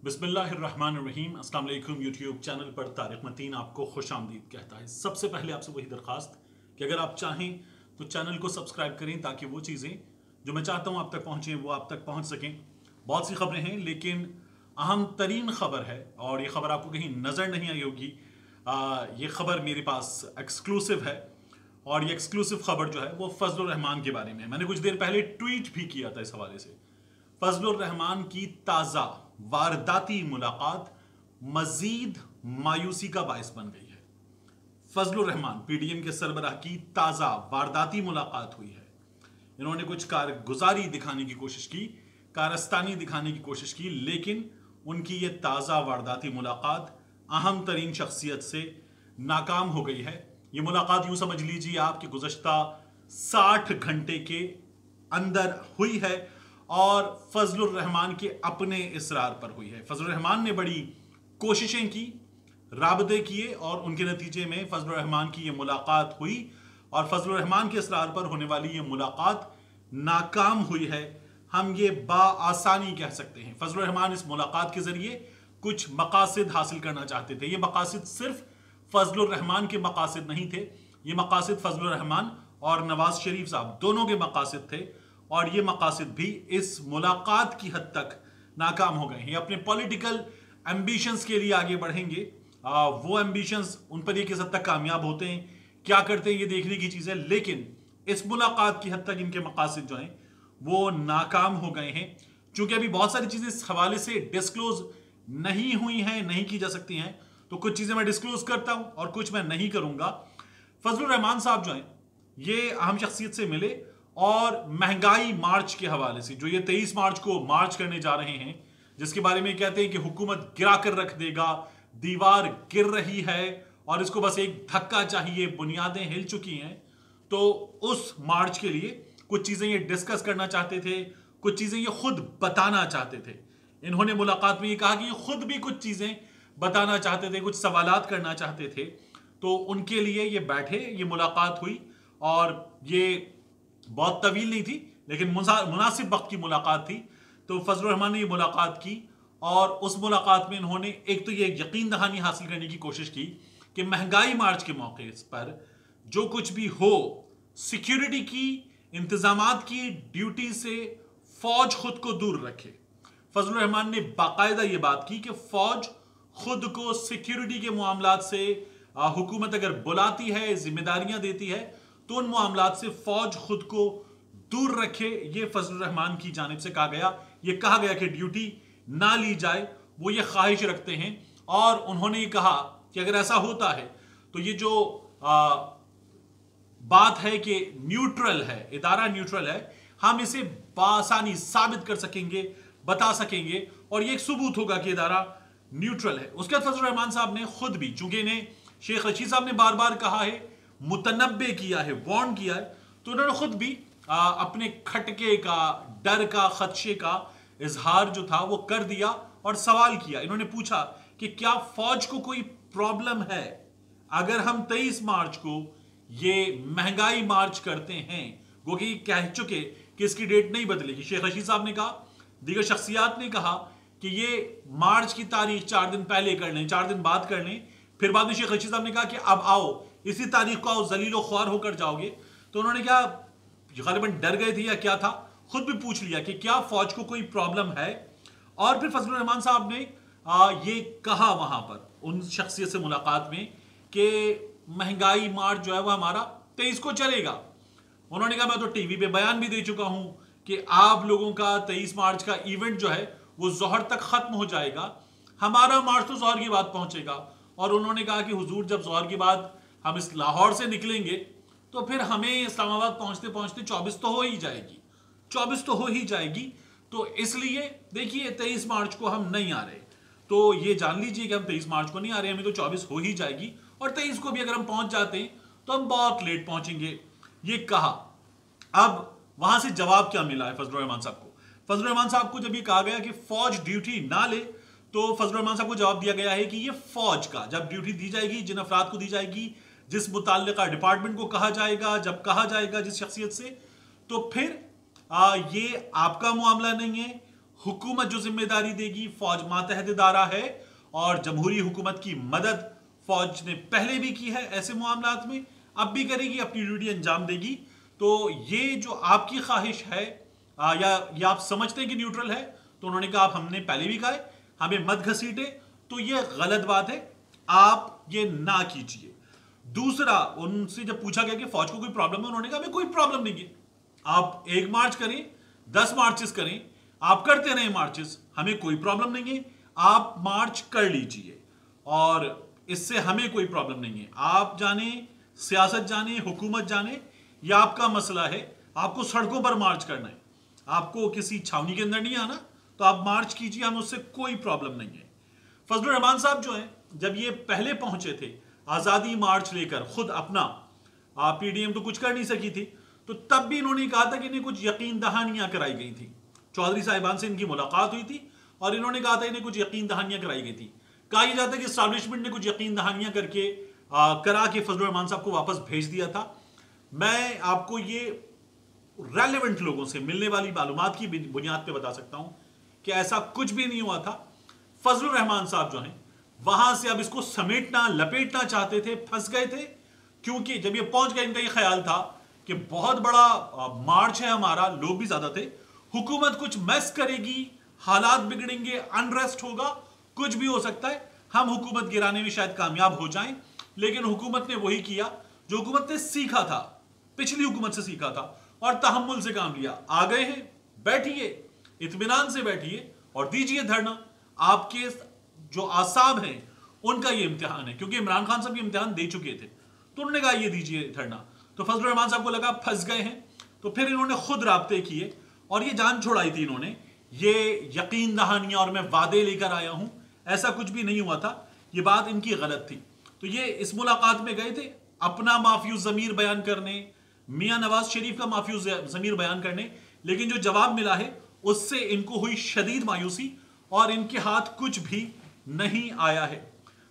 बिस्मिल्लाहिर्रहमानिर्रहीम। अस्सलाम वालेकुम। यूट्यूब चैनल पर तारिक मतीन आपको खुश आमदीद कहता है। सबसे पहले आपसे वही दरख्वास्त कि अगर आप चाहें तो चैनल को सब्सक्राइब करें ताकि वो चीज़ें जो मैं चाहता हूँ आप तक पहुँचें वो आप तक पहुँच सकें। बहुत सी खबरें हैं लेकिन अहम तरीन खबर है और ये खबर आपको कहीं नज़र नहीं आई होगी। ये खबर मेरे पास एक्सक्लूसिव है और ये एक्सक्लूसिव खबर जो है वो फजलुर रहमान के बारे में है। मैंने कुछ देर पहले ट्वीट भी किया था इस हवाले से। फजलुर रहमान की ताज़ा वारदाती मुलाकात मजीद मायूसी का बायस बन गई है। फजलुर रहमान पीडीएम के सरबराह की ताज़ा वारदाती मुलाकात हुई है। इन्होंने कुछ कारगुजारी दिखाने की कोशिश की, कारस्तानी दिखाने की कोशिश की, लेकिन उनकी ये ताज़ा वारदाती मुलाकात अहम तरीन शख्सियत से नाकाम हो गई है। ये मुलाकात यूं समझ लीजिए आपकी गुज़श्ता 60 घंटे के अंदर हुई है और फजलुर रहमान के अपने इसरार पर हुई है। फजलुर रहमान ने बड़ी कोशिशें की, राबते किए और उनके नतीजे में फजलुर रहमान की ये मुलाकात हुई और फजलुर रहमान के इसरार पर होने वाली ये मुलाकात नाकाम हुई है। हम ये बाआसानी कह सकते हैं फजलुर रहमान इस मुलाकात के जरिए कुछ मकासद हासिल करना चाहते थे। ये मकासद सिर्फ फजलुर रहमान के मकासद नहीं थे, ये मकासद फजलुर रहमान और नवाज शरीफ साहब दोनों के मकासद थे और ये मकासद भी इस मुलाकात की हद तक नाकाम हो गए हैं। अपने पॉलिटिकल एम्बिशंस के लिए आगे बढ़ेंगे, वो एम्बिशंस उन पर ये किस हद तक कामयाब होते हैं, क्या करते हैं, ये देखने की चीज़ है। लेकिन इस मुलाकात की हद तक इनके मकासद जो हैं वो नाकाम हो गए हैं। चूंकि अभी बहुत सारी चीज़ें इस हवाले से डिस्क्लोज नहीं हुई हैं, नहीं की जा सकती हैं, तो कुछ चीज़ें मैं डिस्क्लोज करता हूं और कुछ मैं नहीं करूंगा। फजलुर रहमान साहब जो हैं ये अहम शख्सियत से मिले और महंगाई मार्च के हवाले से जो ये 23 मार्च को मार्च करने जा रहे हैं, जिसके बारे में कहते हैं कि हुकूमत गिरा कर रख देगा, दीवार गिर रही है और इसको बस एक धक्का चाहिए, बुनियादें हिल चुकी हैं। तो उस मार्च के लिए कुछ चीज़ें ये डिस्कस करना चाहते थे, कुछ चीज़ें ये खुद बताना चाहते थे। इन्होंने मुलाकात में ये कहा कि ये खुद भी कुछ चीज़ें बताना चाहते थे, कुछ सवालात करना चाहते थे। तो उनके लिए ये बैठे, ये मुलाकात हुई और ये बहुत तवील नहीं थी लेकिन मुनासिब वक्त की मुलाकात थी। तो फजलुर रहमान ने ये मुलाकात की और उस मुलाकात में इन्होंने एक तो ये यकीन दहानी हासिल करने की कोशिश की कि महंगाई मार्च के मौके पर जो कुछ भी हो, सिक्योरिटी की, इंतजामात की ड्यूटी से फौज खुद को दूर रखे। फजलुर रहमान ने बाकायदा ये बात की कि फौज खुद को सिक्योरिटी के मामलात से हुकूमत अगर बुलाती है, जिम्मेदारियां देती है, तो उन मामलात से फौज खुद को दूर रखे। ये फजलुर रहमान की जानिब से कहा गया। ये कहा गया कि ड्यूटी ना ली जाए, वो ये ख्वाहिश रखते हैं और उन्होंने ये कहा कि अगर ऐसा होता है तो ये जो बात है कि न्यूट्रल है, इदारा न्यूट्रल है, हम इसे बासानी साबित कर सकेंगे, बता सकेंगे और ये एक सबूत होगा कि इदारा न्यूट्रल है। उसके बाद फजलुर रहमान साहब ने खुद भी, चूंकि इन्हें शेख रशीद साहब ने बार बार कहा है, मुतनब्बे किया है, वार्न किया है, तो उन्होंने खुद भी अपने खटके का, डर का, खदशे का इजहार जो था वो कर दिया और सवाल किया। इन्होंने पूछा कि क्या फौज को कोई प्रॉब्लम है अगर हम 23 मार्च को ये महंगाई मार्च करते हैं। वो कि कह चुके कि इसकी डेट नहीं बदलेगी। शेख रशीद साहब ने कहा, दीगर शख्सियात ने कहा कि ये मार्च की तारीख 4 दिन पहले कर लें, 4 दिन बाद कर लें। फिर बाद में शेख रशीद साहब ने कहा कि अब आओ, इसी तारीख को आओ, जलीलो ख्वार होकर जाओगे। तो उन्होंने क्या गालिबन डर गए थे या क्या था, खुद भी पूछ लिया कि क्या फौज को कोई प्रॉब्लम है। और फिर फजलुर रहमान साहब ने ये कहा वहां पर उन शख्सियत से मुलाकात में कि महंगाई मार्च जो है वो हमारा 23 को चलेगा। उन्होंने कहा मैं तो टीवी पे बयान भी दे चुका हूं कि आप लोगों का 23 मार्च का इवेंट जो है वो जोहर तक खत्म हो जाएगा, हमारा मार्च तो जोहर की बाद पहुंचेगा। और उन्होंने कहा कि हुजूर जब जोहर के बाद हम इस लाहौर से निकलेंगे तो फिर हमें इस्लामाबाद पहुंचते पहुंचते 24 तो हो ही जाएगी, 24 तो हो ही जाएगी। तो इसलिए देखिए 23 मार्च को हम नहीं आ रहे, तो ये जान लीजिए कि हम 23 मार्च को नहीं आ रहे, हमें तो 24 हो ही जाएगी और 23 को भी अगर हम पहुंच जाते हैं तो हम बहुत लेट पहुंचेंगे, ये कहा। अब वहां से जवाब क्या मिला है फजलुर रहमान साहब को? फजलुर रहमान साहब को जब ये कहा गया कि फौज ड्यूटी ना ले, तो फजलुर रहमान साहब को जवाब दिया गया है कि ये फौज का जब ड्यूटी दी जाएगी, जिन अफराद को दी जाएगी, जिस मुताल्लिका डिपार्टमेंट को कहा जाएगा, जब कहा जाएगा जिस शख्सियत से, तो फिर ये आपका मामला नहीं है, हुकूमत जो जिम्मेदारी देगी, फौज मातहत इदारा है और जमहूरी हुकूमत की मदद फौज ने पहले भी की है ऐसे मामलात में, अब भी करेगी, अपनी ड्यूटी अंजाम देगी। तो ये जो आपकी ख्वाहिश है या आप समझते हैं कि न्यूट्रल है, तो उन्होंने कहा आप हमने पहले भी कहा है हमें मत घसीटे, तो ये गलत बात है, आप ये ना कीजिए। दूसरा, उनसे जब पूछा गया कि फौज को कोई प्रॉब्लम है, उन्होंने कहा हमें कोई प्रॉब्लम नहीं है, आप 1 मार्च करें, 10 मार्चेस करें, आप करते रहे मार्चेस, हमें कोई प्रॉब्लम नहीं है, आप मार्च कर लीजिए और इससे हमें कोई प्रॉब्लम नहीं है। आप जाने, सियासत जाने, हुकूमत जाने, यह आपका मसला है, आपको सड़कों पर मार्च करना है, आपको किसी छावनी के अंदर नहीं आना, तो आप मार्च कीजिए, हमें उससे कोई प्रॉब्लम नहीं है। फजलुर रहमान साहब जो हैं, जब ये पहले पहुंचे थे आजादी मार्च लेकर, खुद अपना पीडीएम तो कुछ कर नहीं सकी थी, तो तब भी इन्होंने कहा था कि इन्हें कुछ यकीन दहानियां कराई गई थी। चौधरी साहिबान से इनकी मुलाकात हुई थी और इन्होंने कहा था इन्हें कुछ यकीन दहानियां कराई गई थी। कहा यह जाता है कि एस्टैब्लिशमेंट ने कुछ यकीन दहानियां करके करा के फजलुर रहमान साहब को वापस भेज दिया था। मैं आपको ये रेलेवेंट लोगों से मिलने वाली मालूमात की बुनियाद पे बता सकता हूं कि ऐसा कुछ भी नहीं हुआ था। फजलुर रहमान साहब जो हैं, वहां से अब इसको समेटना, लपेटना चाहते थे, फंस गए थे, क्योंकि जब ये पहुंच गए, इनका ये ख्याल था कि बहुत बड़ा मार्च है हमारा, लोग भी ज्यादा थे, हुकूमत कुछ मैस करेगी, हालात बिगड़ेंगे, अनरेस्ट होगा, कुछ भी हो सकता है, हम हुकूमत गिराने में शायद कामयाब हो जाएं। लेकिन हुकूमत ने वही किया जो हुकूमत ने सीखा था, पिछली हुकूमत से सीखा था, और तहम्मुल से काम लिया। आ गए हैं, बैठिए, इत्मीनान से बैठिए और दीजिए धरना। आपके जो आसाब हैं उनका ये इम्तिहान है, क्योंकि इमरान खान साहब ये इम्तिहान दे चुके थे, तो उन्होंने कहा ये दीजिए धरना। तो फजलुर रहमान साहब को लगा फंस गए हैं, तो फिर इन्होंने खुद राब्ते किए और ये जान छोड़ाई थी इन्होंने, ये यकीन दहानियां और मैं वादे लेकर आया हूं, ऐसा कुछ भी नहीं हुआ था, ये बात इनकी गलत थी। तो ये इस मुलाकात में गए थे अपना माफियूज ज़मीर बयान करने, मियां नवाज शरीफ का माफियूज ज़मीर बयान करने, लेकिन जो जवाब मिला है उससे इनको हुई शदीद मायूसी और इनके हाथ कुछ भी नहीं आया है।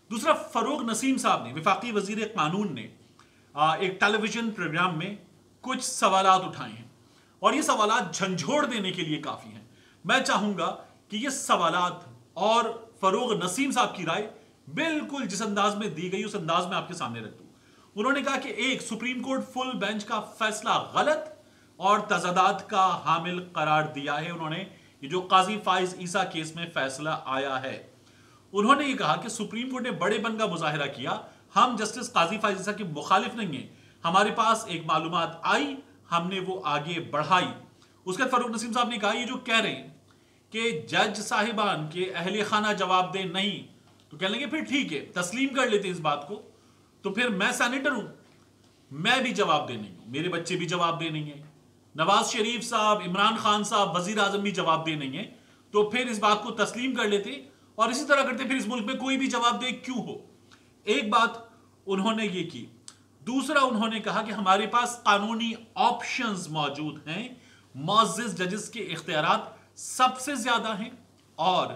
दूसरा, फरूक नसीम साहब ने, वफाकी वजीर कानून ने, एक टेलीविजन प्रोग्राम में कुछ सवालात उठाए हैं और ये सवालात झंझोड़ देने के लिए काफी हैं। मैं चाहूंगा कि ये सवालात और फरूक नसीम साहब की राय बिल्कुल जिस अंदाज में दी गई उस अंदाज में आपके सामने रख दूं। उन्होंने कहा कि एक, सुप्रीम कोर्ट फुल बेंच का फैसला गलत और तजादात का हामिल करार दिया है उन्होंने, ये जो काजी फाइज ईसा केस में फैसला आया है। उन्होंने ये कहा कि सुप्रीम कोर्ट ने बड़ेपन का मुजाहिरा किया, हम जस्टिस काजी फाइज ईसा के मुखालिफ नहीं है, हमारे पास एक मालूमात आई, हमने वो आगे बढ़ाई। उसके बाद फरूक नसीम साहब ने कहा ये जो कह रहे हैं कि जज साहिबान के अहले खाना जवाब दे नहीं, तो कह लेंगे फिर ठीक है, तस्लीम कर लेते इस बात को, तो फिर मैं सेनेटर हूं, मैं भी जवाब दे नहीं हूं, मेरे बच्चे भी जवाब दे नहीं है, नवाज शरीफ साहब, इमरान खान साहब, वजीर आजम भी जवाब दे नहीं है, तो फिर इस बात को तस्लीम कर लेते और इसी तरह करते, फिर इस मुल्क में कोई भी जवाब दे क्यों हो। एक बात उन्होंने ये की। दूसरा, उन्होंने कहा कि हमारे पास कानूनी ऑप्शंस मौजूद हैं, मुअज़्ज़िज़ जजेस के इख्तियारात सबसे ज्यादा हैं और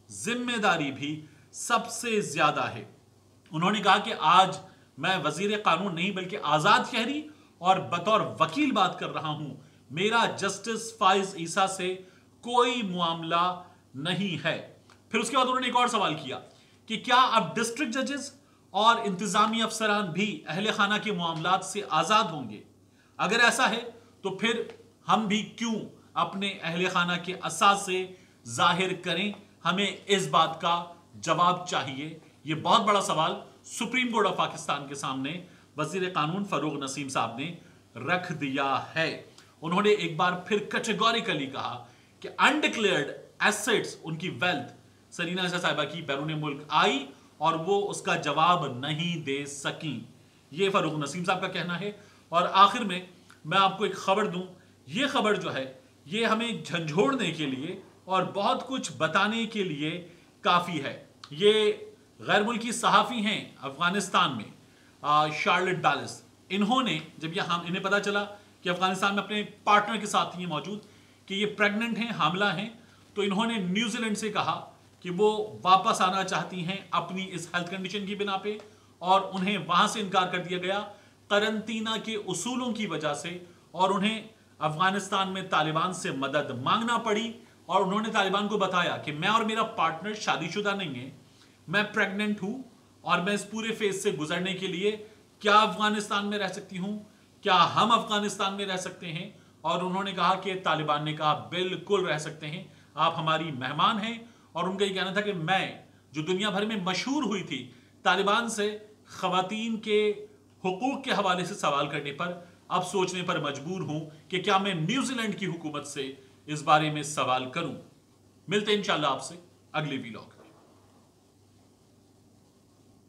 जिम्मेदारी भी सबसे ज्यादा है। उन्होंने कहा कि आज मैं वजीर कानून नहीं बल्कि आजाद शहरी और बतौर वकील बात कर रहा हूं, मेरा जस्टिस फाइज ईसा से कोई मामला नहीं है। फिर उसके बाद उन्होंने एक और सवाल किया कि क्या अब डिस्ट्रिक्ट जजेस और इंतजामी अफसरान भी अहले खाना के मामलात से आजाद होंगे? अगर ऐसा है तो फिर हम भी क्यों अपने अहले खाना के असास से जाहिर करें, हमें इस बात का जवाब चाहिए। यह बहुत बड़ा सवाल सुप्रीम कोर्ट ऑफ पाकिस्तान के सामने वजीर कानून फरूक नसीम साहब ने रख दिया है। उन्होंने एक बार फिर कैटेगोरिकली कहा कि अनडिक्लेयर्ड एसेट्स, उनकी वेल्थ सरीना साहिबा की बैरून मुल्क आई और वो उसका जवाब नहीं दे सकी, ये फरूक नसीम साहब का कहना है। और आखिर में मैं आपको एक खबर दूं, ये खबर जो है ये हमें झंझोड़ने के लिए और बहुत कुछ बताने के लिए काफी है। ये गैर मुल्की सहाफ़ी हैं अफगानिस्तान में, शार्लेट डालिस, इन्होंने जब इन्हें पता चला कि अफगानिस्तान में अपने पार्टनर के साथ ही मौजूद कि ये प्रेग्नेंट हैं, हामला हैं, तो इन्होंने न्यूजीलैंड से कहा कि वो वापस आना चाहती हैं अपनी इस हेल्थ कंडीशन की बिना पे, और उन्हें वहां से इनकार कर दिया गया करंतना के उसूलों की वजह से, और उन्हें अफगानिस्तान में तालिबान से मदद मांगना पड़ी और उन्होंने तालिबान को बताया कि मैं और मेरा पार्टनर शादीशुदा नहीं है, मैं प्रेग्नेंट हूं और मैं इस पूरे फेज से गुजरने के लिए क्या अफगानिस्तान में रह सकती हूं, क्या हम अफगानिस्तान में रह सकते हैं। और उन्होंने कहा कि तालिबान ने कहा बिल्कुल रह सकते हैं, आप हमारी मेहमान हैं। और उनका ये कहना था कि मैं, जो दुनिया भर में मशहूर हुई थी तालिबान से खवातीन के हुकूक के हवाले से सवाल करने पर, अब सोचने पर मजबूर हूं कि क्या मैं न्यूजीलैंड की हुकूमत से इस बारे में सवाल करूं। मिलते हैं इंशाल्लाह आपसे अगले वीलॉग।